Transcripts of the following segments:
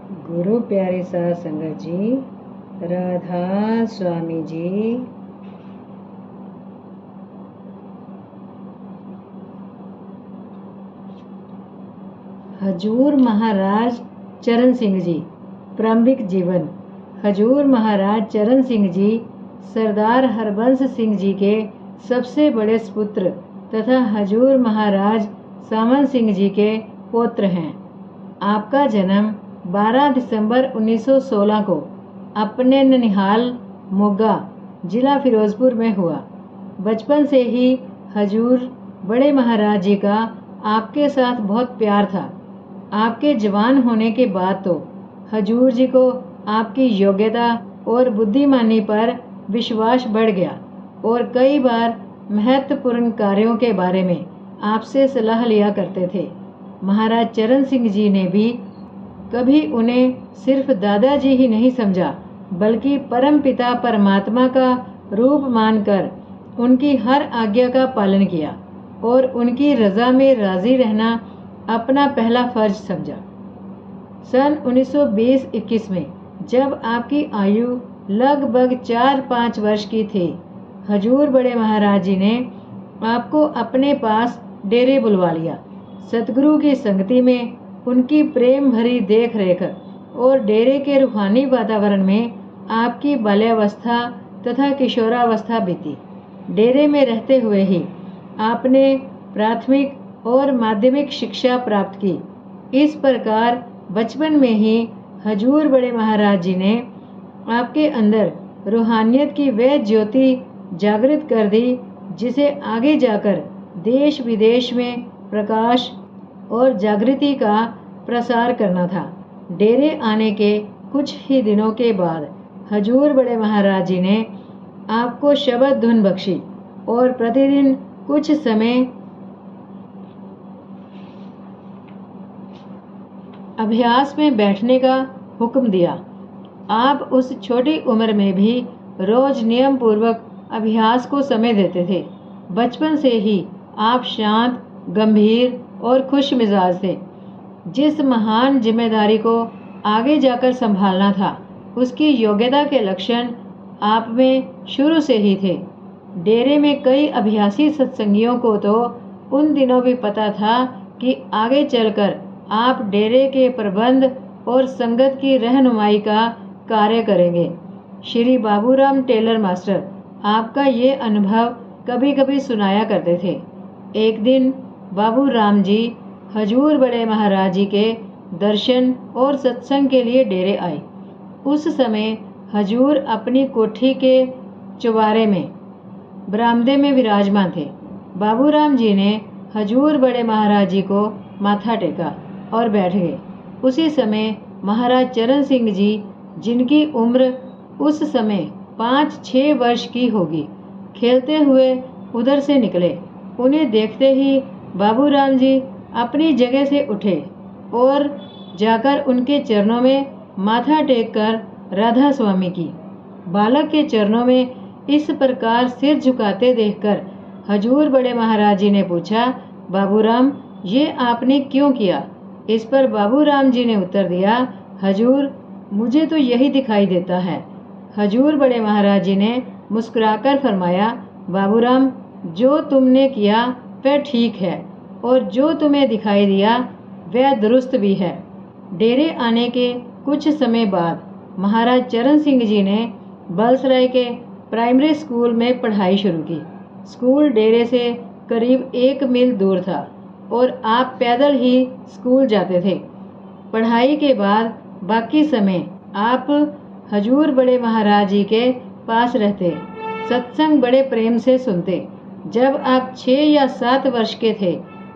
गुरु प्यारे साध संगत जी, राधा स्वामी जी, हजूर महाराज चरण सिंह जी। प्रारंभिक जीवन। हजूर महाराज चरण सिंह जी सरदार हरबंस सिंह जी के सबसे बड़े सुपुत्र तथा हजूर महाराज सामन सिंह जी के पौत्र हैं। आपका जन्म 12 दिसंबर 1916 को अपने ननिहाल मोगा जिला फिरोजपुर में हुआ। बचपन से ही हजूर बड़े महाराज जी का आपके साथ बहुत प्यार था। आपके जवान होने के बाद तो हजूर जी को आपकी योग्यता और बुद्धिमानी पर विश्वास बढ़ गया और कई बार महत्वपूर्ण कार्यों के बारे में आपसे सलाह लिया करते थे। महाराज चरण सिंह जी ने भी कभी उन्हें सिर्फ दादाजी ही नहीं समझा, बल्कि परम पिता परमात्मा का रूप मानकर उनकी हर आज्ञा का पालन किया और उनकी रजा में राजी रहना अपना पहला फर्ज समझा। सन 1920-21 में जब आपकी आयु लगभग 4-5 वर्ष की थी, हजूर बड़े महाराज जी ने आपको अपने पास डेरे बुलवा लिया। सतगुरु की संगति में उनकी प्रेम भरी देख रेख और डेरे के रूहानी वातावरण में आपकी बाल्यावस्था तथा किशोरावस्था बीती। डेरे में रहते हुए ही आपने प्राथमिक और माध्यमिक शिक्षा प्राप्त की। इस प्रकार बचपन में ही हजूर बड़े महाराज जी ने आपके अंदर रूहानियत की वह ज्योति जागृत कर दी जिसे आगे जाकर देश विदेश में प्रकाश और जागृति का प्रसार करना था। डेरे आने के कुछ ही दिनों के बाद हजूर बड़े महाराज जी ने आपको शबद धुन बख्शी और प्रतिदिन कुछ समय अभ्यास में बैठने का हुक्म दिया। आप उस छोटी उम्र में भी रोज नियम पूर्वक अभ्यास को समय देते थे। बचपन से ही आप शांत, गंभीर और खुश मिजाज थे। जिस महान जिम्मेदारी को आगे जाकर संभालना था, उसकी योग्यता के लक्षण आप में शुरू से ही थे। डेरे में कई अभ्यासी सत्संगियों को तो उन दिनों भी पता था कि आगे चलकर आप डेरे के प्रबंध और संगत की रहनुमाई का कार्य करेंगे। श्री बाबूराम टेलर मास्टर आपका ये अनुभव कभी कभी सुनाया करते थे। एक दिन बाबूराम जी हजूर बड़े महाराज जी के दर्शन और सत्संग के लिए डेरे आए। उस समय हजूर अपनी कोठी के चौबारे में बरामदे में विराजमान थे। बाबूराम जी ने हजूर बड़े महाराज जी को माथा टेका और बैठ गए। उसी समय महाराज चरण सिंह जी, जिनकी उम्र उस समय 5-6 वर्ष की होगी, खेलते हुए उधर से निकले। उन्हें देखते ही बाबूराम जी अपनी जगह से उठे और जाकर उनके चरणों में माथा टेककर राधा स्वामी की। बालक के चरणों में इस प्रकार सिर झुकाते देखकर हजूर बड़े महाराज जी ने पूछा, बाबूराम, ये आपने क्यों किया? इस पर बाबूराम जी ने उत्तर दिया, हजूर, मुझे तो यही दिखाई देता है। हजूर बड़े महाराज जी ने मुस्कुराकर फरमाया, बाबूराम, जो तुमने किया वह ठीक है और जो तुम्हें दिखाई दिया वह दुरुस्त भी है। डेरे आने के कुछ समय बाद महाराज चरण सिंह जी ने बलसराय के प्राइमरी स्कूल में पढ़ाई शुरू की। स्कूल डेरे से करीब 1 मील दूर था और आप पैदल ही स्कूल जाते थे। पढ़ाई के बाद बाकी समय आप हजूर बड़े महाराज जी के पास रहते, सत्संग बड़े प्रेम से सुनते। जब आप 6 या 7 वर्ष के थे,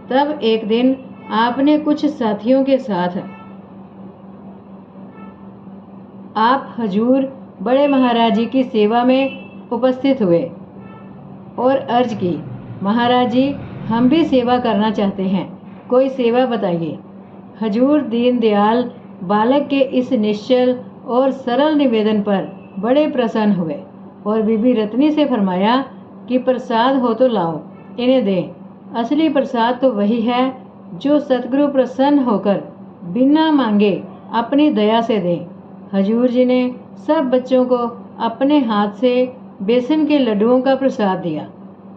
तब एक दिन आपने कुछ साथियों के साथ आप हजूर बड़े महाराज जी की सेवा में उपस्थित हुए और अर्ज की, महाराज जी, हम भी सेवा करना चाहते हैं, कोई सेवा बताइए। हजूर दीनदयाल बालक के इस निश्चल और सरल निवेदन पर बड़े प्रसन्न हुए और बीबी रत्नी से फरमाया कि प्रसाद हो तो लाओ, इन्हें दें। असली प्रसाद तो वही है जो सतगुरु प्रसन्न होकर बिना मांगे अपनी दया से दें। हजूर जी ने सब बच्चों को अपने हाथ से बेसन के लड्डुओं का प्रसाद दिया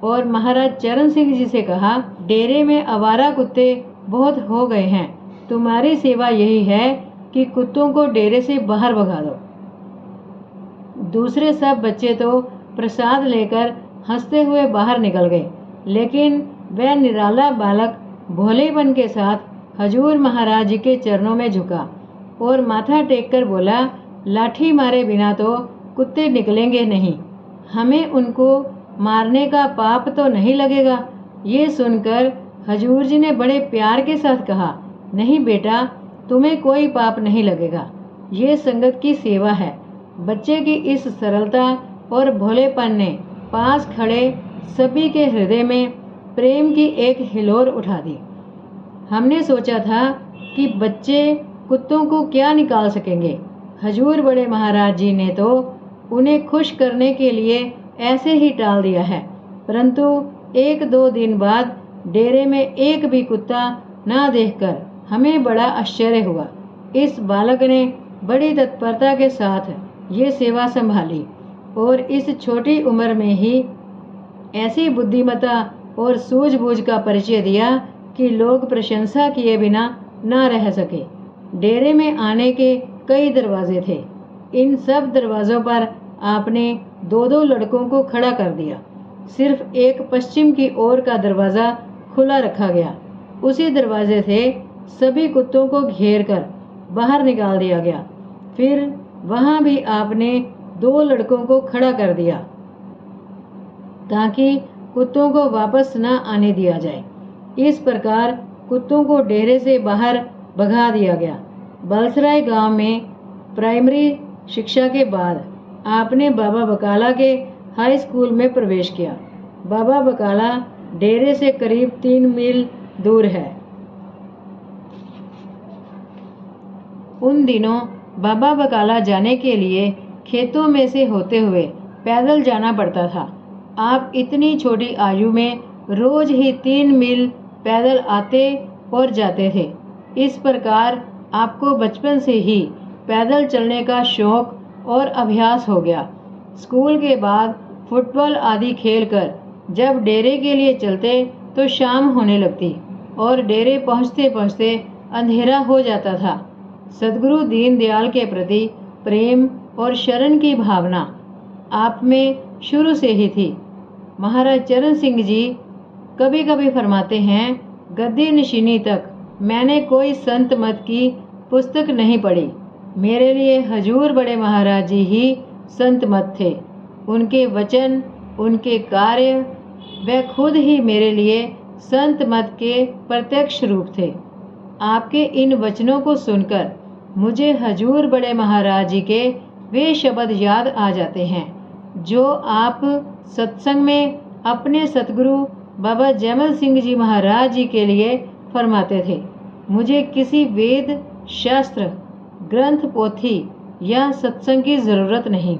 और महाराज चरण सिंह जी से कहा, डेरे में आवारा कुत्ते बहुत हो गए हैं, तुम्हारी सेवा यही है कि कुत्तों को डेरे से बाहर भगा दो। दूसरे सब बच्चे तो प्रसाद लेकर हंसते हुए बाहर निकल गए, लेकिन वह निराला बालक भोलेपन के साथ हजूर महाराज जी के चरणों में झुका और माथा टेक कर बोला, लाठी मारे बिना तो कुत्ते निकलेंगे नहीं, हमें उनको मारने का पाप तो नहीं लगेगा। ये सुनकर हजूर जी ने बड़े प्यार के साथ कहा, नहीं बेटा, तुम्हें कोई पाप नहीं लगेगा, ये संगत की सेवा है। बच्चे की इस सरलता और भोलेपन ने पास खड़े सभी के हृदय में प्रेम की एक हिलोर उठा दी। हमने सोचा था कि बच्चे कुत्तों को क्या निकाल सकेंगे। हजूर बड़े महाराज जी ने तो उन्हें खुश करने के लिए ऐसे ही टाल दिया है, परंतु 1-2 दिन बाद डेरे में एक भी कुत्ता ना देखकर हमें बड़ा आश्चर्य हुआ। इस बालक ने बड़ी तत्परता के साथ ये सेवा संभाली और इस छोटी उम्र में ही ऐसी बुद्धिमत्ता और सूझबूझ का परिचय दिया कि लोग प्रशंसा किए बिना ना रह सके। डेरे में आने के कई दरवाजे थे, इन सब दरवाज़ों पर आपने 2-2 लड़कों को खड़ा कर दिया। सिर्फ एक पश्चिम की ओर का दरवाज़ा खुला रखा गया, उसी दरवाजे से सभी कुत्तों को घेर कर बाहर निकाल दिया गया। फिर वहाँ भी आपने 2 लड़कों को खड़ा कर दिया ताकि कुत्तों को वापस न आने दिया जाए। इस प्रकार कुत्तों को डेरे से बाहर भगा दिया गया। बलसराय गांव में प्राइमरी शिक्षा के बाद आपने बाबा बकाला के हाई स्कूल में प्रवेश किया। बाबा बकाला डेरे से करीब 3 मील दूर है। उन दिनों बाबा बकाला जाने के लिए खेतों में से होते हुए पैदल जाना पड़ता था। आप इतनी छोटी आयु में रोज ही 3 मील पैदल आते और जाते थे। इस प्रकार आपको बचपन से ही पैदल चलने का शौक और अभ्यास हो गया। स्कूल के बाद फुटबॉल आदि खेलकर जब डेरे के लिए चलते तो शाम होने लगती और डेरे पहुंचते पहुंचते अंधेरा हो जाता था। सद्गुरु दीनदयाल के प्रति प्रेम और शरण की भावना आप में शुरू से ही थी। महाराज चरण सिंह जी कभी कभी फरमाते हैं, गद्दी नशीनी तक मैंने कोई संत मत की पुस्तक नहीं पढ़ी। मेरे लिए हजूर बड़े महाराज जी ही संत मत थे। उनके वचन, उनके कार्य व खुद ही मेरे लिए संत मत के प्रत्यक्ष रूप थे। आपके इन वचनों को सुनकर मुझे हजूर बड़े महाराज जी के वे शब्द याद आ जाते हैं जो आप सत्संग में अपने सतगुरु बाबा जैमल सिंह जी महाराज जी के लिए फरमाते थे। मुझे किसी वेद, शास्त्र, ग्रंथ, पोथी या सत्संग की ज़रूरत नहीं।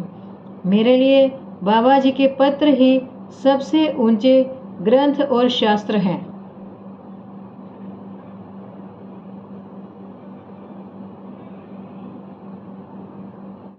मेरे लिए बाबा जी के पत्र ही सबसे ऊंचे ग्रंथ और शास्त्र हैं।